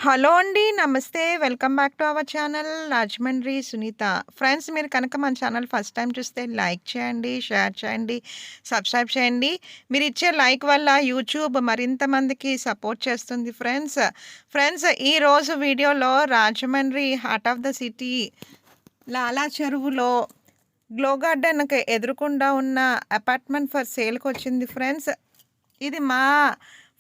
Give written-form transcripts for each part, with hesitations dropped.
Hello అండి. నమస్తే. Welcome back to our channel Rajahmundry Sunitha. Friends మీరు కనుక మన ఛానల్ ఫస్ట్ టైమ్ చూస్తే లైక్ చేయండి, షేర్ చేయండి, సబ్స్క్రైబ్ చేయండి. మీరిచ్చే లైక్ వల్ల యూట్యూబ్ మరింత మందికి సపోర్ట్ చేస్తుంది ఫ్రెండ్స్. ఫ్రెండ్స్ ఈరోజు వీడియోలో Rajahmundry heart of the city లాలా చెరువులో గ్లో గార్డెన్‌కి ఎదురుగుండా ఉన్న అపార్ట్మెంట్ ఫర్ సేల్‌కొచ్చింది ఫ్రెండ్స్. ఇది మా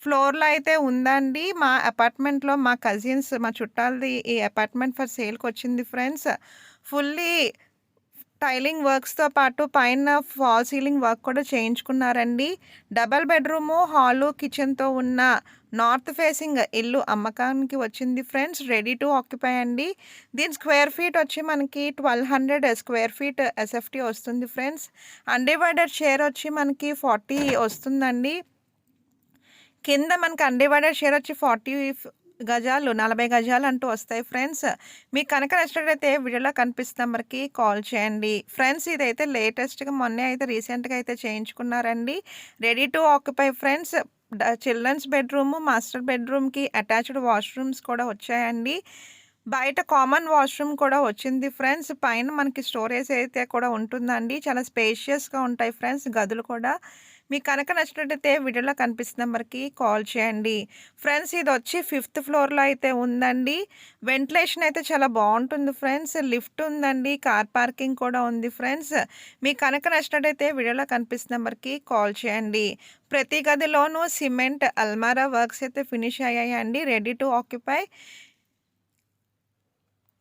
ఫ్లోర్‌లో అయితే ఉందండి. మా అపార్ట్మెంట్‌లో మా కజిన్స్, మా చుట్టాలది ఈ అపార్ట్మెంట్ ఫర్ సేల్‌కొచ్చింది ఫ్రెండ్స్. ఫుల్లీ టైలింగ్ వర్క్స్‌తో పాటు పైన ఫాల్ సీలింగ్ వర్క్ కూడా చేయించుకున్నారండి. డబుల్ బెడ్‌రూము, హాలు, కిచెన్‌తో ఉన్న నార్త్ ఫేసింగ్ ఇల్లు అమ్మకానికి వచ్చింది ఫ్రెండ్స్. రెడీ టు ఆక్యుపై అండి. దీని స్క్వేర్ ఫీట్ వచ్చి మనకి 1200 స్క్వేర్ ఫీట్ ఎస్ఎఫ్టీ వస్తుంది ఫ్రెండ్స్. అన్‌డివైడెడ్ షేర్ వచ్చి మనకి 40 వస్తుందండి. కింద మనకు అన్‌డివైడెడ్ షేర్ వచ్చి 40 గజాలు, 40 గజాలు అంటూ వస్తాయి ఫ్రెండ్స్. మీకు కనుక నచ్చినట్లయితే వీడియోలో కనిపిస్తున్న నెంబర్‌కి కాల్ చేయండి. ఫ్రెండ్స్ ఇదైతే లేటెస్ట్‌గా మొన్నే అయితే రీసెంట్‌గా అయితే చేయించుకున్నారండి. Ready to occupy friends. Children's bedroom, master బెడ్‌రూమ్‌కి అటాచ్డ్ వాష్‌రూమ్స్ కూడా వచ్చాయండి. బయట కామన్ వాష్‌రూమ్ కూడా వచ్చింది ఫ్రెండ్స్. పైన మనకి స్టోరేజ్ అయితే కూడా ఉంటుందండి. చాలా స్పేషియస్‌గా ఉంటాయి ఫ్రెండ్స్ గదులు కూడా. మీకు కనుక నచ్చినట్టయితే వీడియోలో కనిపిస్తున్న నెంబర్‌కి కాల్ చేయండి. ఫ్రెండ్స్ ఇదొచ్చి 5థ్ ఫ్లోర్‌లో అయితే ఉందండి. వెంటిలేషన్ అయితే చాలా బావుంటుంది ఫ్రెండ్స్. లిఫ్ట్ ఉందండి. కార్ పార్కింగ్ కూడా ఉంది ఫ్రెండ్స్. మీకు కనుక నచ్చినట్టయితే వీడియోలో కనిపిస్తున్న నెంబర్‌కి కాల్ చేయండి. ప్రతి గదిలోనూ సిమెంట్ అల్మారా వర్క్స్ అయితే ఫినిష్ అయ్యాయండి. Ready to occupy.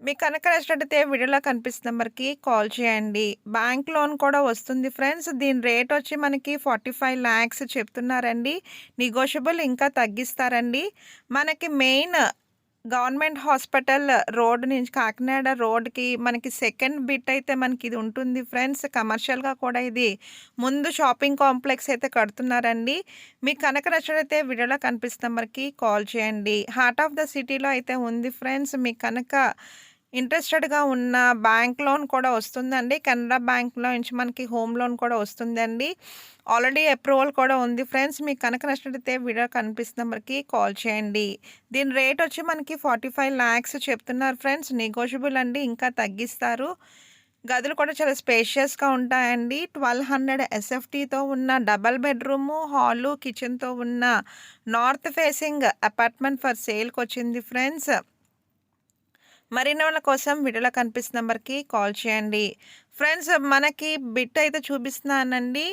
మీకు కనుక నచ్చినట్టయితే వీడియోలో కనిపిస్తున్న నెంబర్‌కి కాల్ చేయండి. బ్యాంక్ లోన్ కూడా వస్తుంది ఫ్రెండ్స్. దీని రేట్ వచ్చి మనకి 45 లాక్స్ చెప్తున్నారండి. నెగోషియబుల్ ఇంకా తగ్గిస్తారండి. మనకి మెయిన్ గవర్నమెంట్ హాస్పిటల్ రోడ్ నుంచి కాకినాడ రోడ్‌కి మనకి సెకండ్ బిట్ అయితే మనకి ఇది ఉంటుంది ఫ్రెండ్స్. కమర్షియల్‌గా కూడా ఇది ముందు షాపింగ్ కాంప్లెక్స్ అయితే కడుతున్నారండి. మీకు కనుక నచ్చినట్టయితే వీడియోలో కనిపిస్తున్న నెంబర్‌కి కాల్ చేయండి. హార్ట్ ఆఫ్ ద సిటీలో అయితే ఉంది ఫ్రెండ్స్. మీకు కనుక ఇంట్రెస్టెడ్‌గా ఉన్న బ్యాంక్ లోన్ కూడా వస్తుందండి. కెనరా బ్యాంక్‌లో నుంచి మనకి హోమ్ లోన్ కూడా వస్తుందండి. ఆల్రెడీ అప్రూవల్ కూడా ఉంది ఫ్రెండ్స్. మీకు కనుక నచ్చినట్టయితే వీడియో కనిపిస్తున్న నెంబర్‌కి కాల్ చేయండి. దీని రేట్ వచ్చి మనకి 45 లాక్స్ చెప్తున్నారు ఫ్రెండ్స్. నెగోషియబుల్ అండి ఇంకా తగ్గిస్తారు. గదులు కూడా చాలా స్పేషియస్‌గా ఉంటాయండి. 1200 ఎస్ఎఫ్టీతో ఉన్న డబుల్ బెడ్‌రూము, హాలు, కిచెన్‌తో ఉన్న నార్త్ ఫేసింగ్ అపార్ట్మెంట్ ఫర్ సేల్‌కొచ్చింది ఫ్రెండ్స్. మరిన్ని వాళ్ళ కోసం వీడియోలో కనిపిస్తున్న నెంబర్‌కి కాల్ చేయండి. ఫ్రెండ్స్ మనకి బిట్ అయితే చూపిస్తున్నానండి.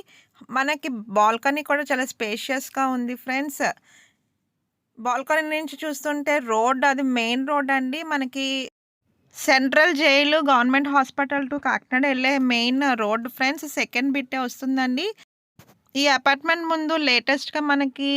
మనకి బాల్కనీ కూడా చాలా స్పేషియస్‌గా ఉంది ఫ్రెండ్స్. బాల్కనీ నుంచి చూస్తుంటే రోడ్ అది మెయిన్ రోడ్ అండి. మనకి central jail, government hospital to Kakinada ఎళ్ళే మెయిన్ రోడ్ ఫ్రెండ్స్. సెకండ్ బిట్టే వస్తుందండి. ఈ అపార్ట్మెంట్ ముందు లేటెస్ట్‌గా మనకి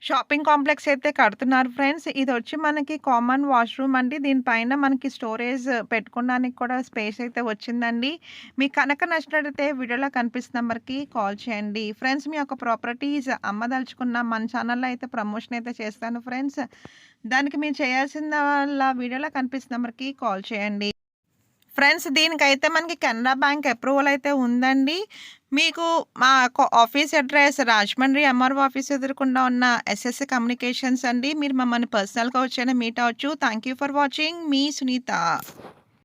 షాపింగ్ కాంప్లెక్స్ అయితే కడుతున్నారు ఫ్రెండ్స్. ఇదొచ్చి మనకి కామన్ వాష్‌రూమ్ అండి. దీనిపైన మనకి స్టోరేజ్ పెట్టుకోవడానికి కూడా స్పేస్ అయితే వచ్చిందండి. మీకు కనుక నచ్చినట్టయితే వీడియోలో కనిపిస్తున్న నెంబర్‌కి కాల్ చేయండి. ఫ్రెండ్స్ మీ యొక్క ప్రాపర్టీస్ అమ్మదలుచుకున్న మన ఛానల్‌లో అయితే ప్రమోషన్ అయితే చేస్తాను ఫ్రెండ్స్. దానికి మీరు చేయాల్సిందల్లా వీడియోలో కనిపిస్తున్న నెంబర్‌కి కాల్ చేయండి. ఫ్రెండ్స్ దీనికైతే మనకి కెనరా బ్యాంక్ అప్రూవల్ అయితే ఉందండి. మీకు మా office address Rajahmundry MRO office ఎదురుగుండా ఉన్న ఎస్ఎస్ కమ్యూనికేషన్స్ అండి. మీరు మమ్మల్ని పర్సనల్‌గా వచ్చైనా మీట్ అవ్వచ్చు. Thank you for watching. మీ సునీత.